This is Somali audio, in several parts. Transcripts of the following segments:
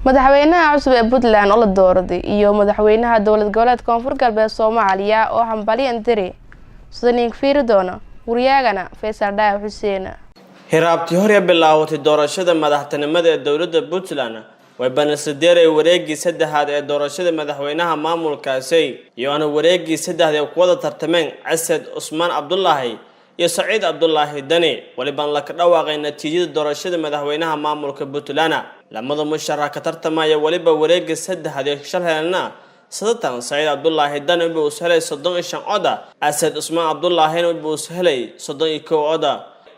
madaxweynaha cusub ee Puntland oo la dooraday iyo madaxweynaha dowlad goboleedka Koonfur Galbeed Soomaaliya oo hambaliyan diray Sudaniin Fiiridona wariyagana Faysal Dhaay Xuseen hiraabtii hore bilaawatay doorashada madaxtinimada ee dowladda Puntland way banaasadeeray wareegii saddexaad ee doorashada madaxweynaha maamulkaasi iyo aan wareegii saddexaad ee wada tartameen Asad Usman Abdullahi iyo Saciid Abdullahi Dani waliban la ka dhawaaqay natiijada doorashada madaxweynaha maamulka Puntland lamada musharax ka tartamaya waliba wareegii saddexaad ee sharxeelna sadatan Saciid Abdullahi Dani uu helay 35 cod Asad Usman Abdullahi uu helay 31 cod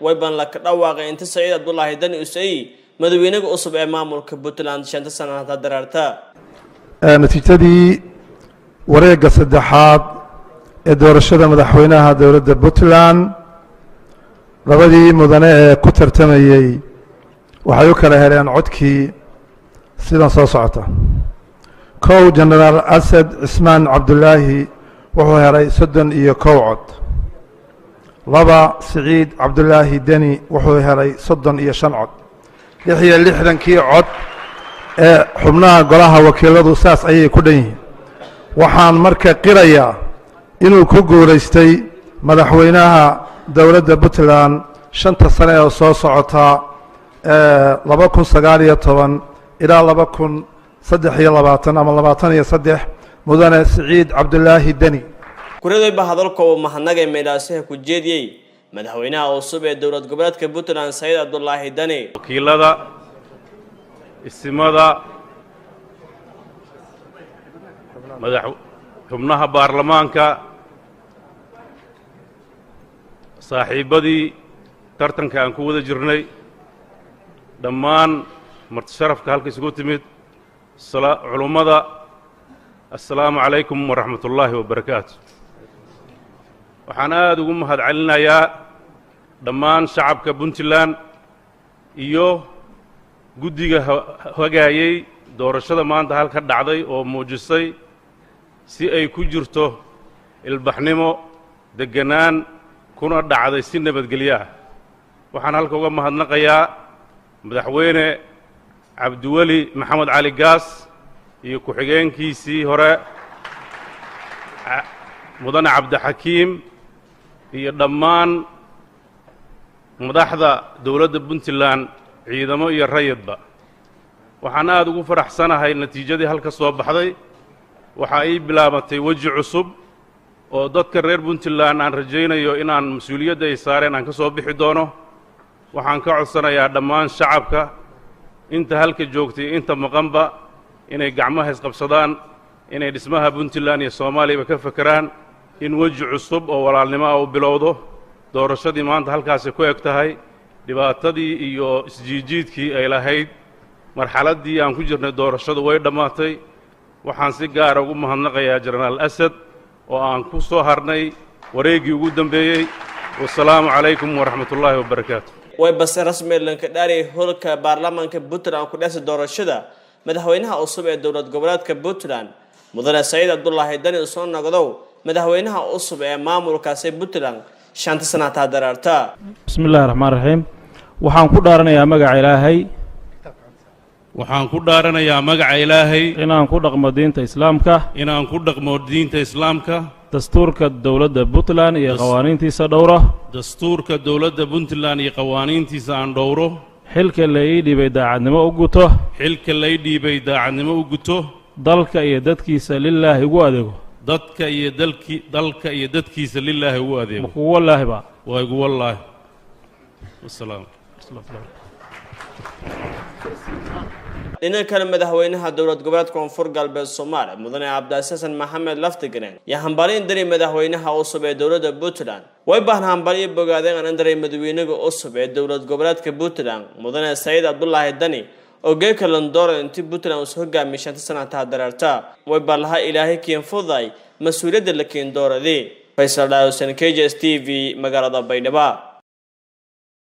wayban la ka dhawaaqay inta Saciid Abdullahi Dani uu saay madaxweynaha cusub ee maamulka Puntland 5 sano dararta natiijadii wareegga saddexaad ee doorashada madaxweynaha dowladda Puntland labadii mudane ee ku tartamayay waxay u kala heleen codkii sidan soo socota kow General Asad Usman Abdullahi wuxuu helay 31 cod laba Saciid Abdullahi Dani wuxuu helay 35 cod 66 cod ee xubnaha golaha wakiiladu saas ayay ku dhan yihiin waxaan marka qirayaa inuu ku guuleystay madaxweynaha dowladda Puntland 5 sano oo soo socota 2019 ilaa 2023 ama 23 mudane Saciid Abdullahi Dani kureeday bahadalka oo mahadnaqay meelaasha ku jeediyay madaxweynaha cusub ee dowlad goboleedka Puntland Saciid Abdullahi Dani wakiilada ismada xubnaha baarlamaanka saaxiibadii tartanka aan ku wada jirnay dhammaan marti sharafka halka isugu timid culimada assalaamu calaykum waraxmatullaahi wabarakaatu waxaan aad ugu mahadcelinayaa dhammaan shacabka Puntland iyo guddiga hagaayay doorashada maanta halka dhacday oo muujisay si ay ku jirto ilbaxnimo deganaan kuna dhacday si nabadgelyo ah waxaan halka uga mahadnaqayaa madaxweyne Cabdiweli Maxamed Cali Gaas iyo ku-xigeenkiisii hore mudane Cabdixakiim iyo dhammaan madaxda dowladda Puntland ciidamo iyo rayidba waxaan aad ugu faraxsanahay natiijadii halka soo baxday waxa ay bilaabatay waji cusub oo dadka reer Puntland aan rajaynayo inaan mas'uuliyadda ay saareen aan ka soo bixi doono waxaan ka codsanayaa dhammaan shacabka inta halka joogtay inta maqanba inay gacmaha isqabsadaan inay dhismaha Puntland iyo Soomaaliya ka fakaraan in waji cusub oo walaalnimo ah u bilowdo doorashadii maanta halkaas ku eg tahay dhibaatadii iyo isjiijiidkii ay lahayd marxaladii aan ku jirnay doorashadu way dhamaatay waxaan si gaar ah ugu mahadnaqayaa General Asad oo aan ku soo harnay wareegii ugu dambeeyay wassalaamu calaykum waraxmatullaahi wabarakaatu way bas rasmi lanka dhari holka baarlamaanka Puntland ku dhashay doorashada madaxweynaha cusub ee dowlad goboleedka Puntland mudane Saciid Abdullahi Dani oo soo noqday madaxweynaha cusub ee maamulkaasi Puntland 5 sano dararta bismillaahir rahmaanir rahiim waxaan ku dhaaranayaa magaca Ilaahay inaan ku dhaqmo diinta islaamka dastuurka dawladda Puntland iyo qawaaniintiisa aan dhowro xilka la ii dhibay daacadnimo u guto dalka iyo dadkiisa lillaahi ugu adeego wallaahi wassalaam dhinaca kale madaxweynaha dowlad goboleedka Koonfur Galbeed Soomaaliya mudane Cabdixasan Maxamed Laftiganen ya hambaliin diray madaxweynaha cusub ee dowladda Puntland way baahan hambaliin bogaadeen aan diray madaxweynaha cusub ee dowlad goboleedka Puntland mudane Saciid Abdullahi Dani oo geeka London intii Puntland uu hogaamiyay 5 sano dararta way balaha Ilaahay keen fuday mas'uuliyadda la keen dooradii Faysal Dhaay Xuseen KJS TV magaalada Baydhabo